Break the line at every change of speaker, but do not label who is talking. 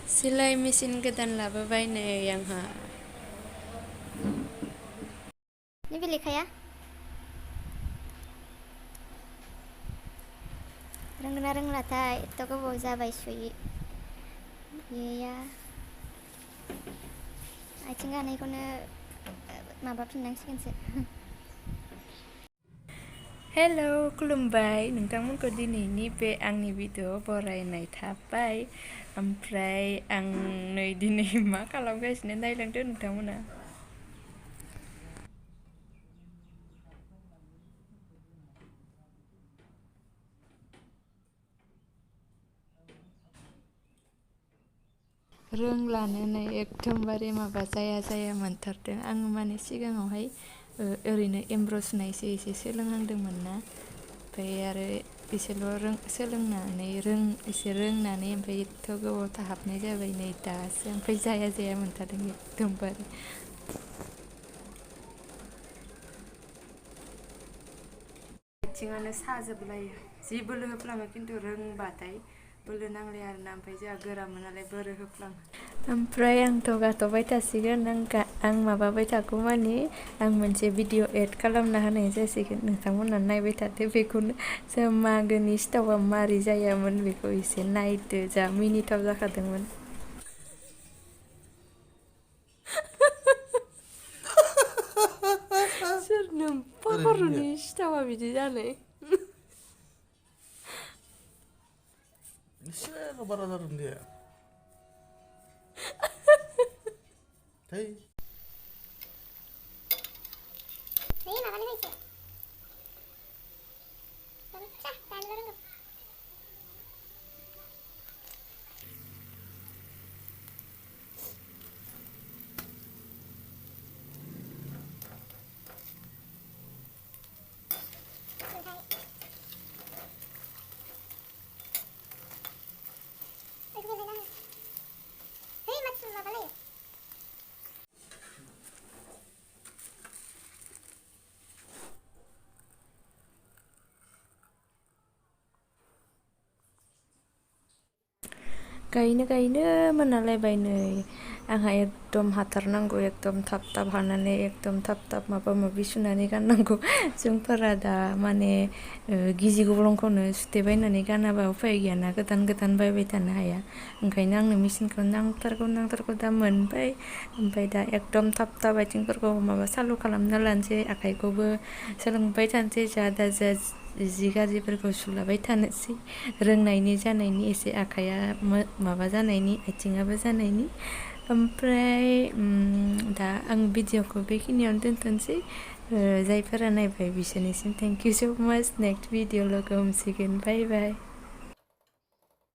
सिलाय मेचिन गोदान लाबोबाय नै आंहा।
नैबे लेखाया रोंगोना रोंलाथाय एथ' गोबाव जाबाय सुयैया आथिं गानायखौनो माबाफिननांसिगोनसो।
हेलौ खुलुमबाय नोंथांमोनखौ दिनैनि बे आंनि भिडिअ बरायनाय थाबाय। ओमफ्राय आं नै दिनै मा खालामगासिनो नायलांदो नोंथांमोना। रोंलानो एकदमबारे माबा जाया मोनथारदों। आं माने सिगाङावहाय ओरैनो एमब्र' सुनायसो एसे सोलोंहांदोंमोन ना, ओमफ्राय आरो एसेल' सोलोंनानै एसे रोंनानै ओमफ्राय एथ' गोबाव थाहाबनाय जाबाय नै दासो ओमफ्राय जाया मोनथारदों एकदमबारे। आथिङानो साजोबलायो जि बोलो होफ्लाङो, खिन्थु रोंबाथाय बोलो नांलाया आरोना। ओमफ्राय जोंहा गोरामोन नालाय बोलो होफ्लाङो। ओमफ्राय आंथ' गाथ'बाय थासिगोन। आं माबाबाय थागौ मानि आं मोनसे भिडिअ एड खालामना होनाय जासिगोन, नोंथांमोना नायबाय थादो। बेखौनो जों मागोनि सिथावा मारै जायामोन बेखौ एसे नायदो। जा मिनिथाव जाखादोंमोन। सोरनो खर'नि सिथावा बिदि जानाय?
एसेल' बारा जादों दे।
गायनो मोनालायबाय नै। आंहा एकदम हाथारनांगौ, एकदम थाब हानानै एकदम थाब माबा माबि सुनानै गाननांगौ। जोंफोरा दा माने गिजि गब्लंखौनो सुथेबायनानै गानाबा उफाय गैयाना, गोदान बायबाय थानो हाया। ओंखायनो आंनो मेचिनखौ नांथारगौ दा मोनबाय। ओमफ्राय दा एकदम थाब आथिंफोरखौ माबा सालु खालामना लानोसै, आखाइखौबो सोलोंबाय थानोसै। दा जि गाज्रिफोरखौ सुलाबाय थानोसै, रोंनायनि जानायनि एसे आखाइया माबा जानायनि, आथिङाबो जानायनि। ओमफ्राय दा आं भिडिअखौ बेखिनियावनो दोनथ'नोसै। जायफोरा नायबाय बिसोरनिसिम थेंक इउ स' माच। नेक्स्ट भिडिअ लोगो हमसिगोन। बाय बाय।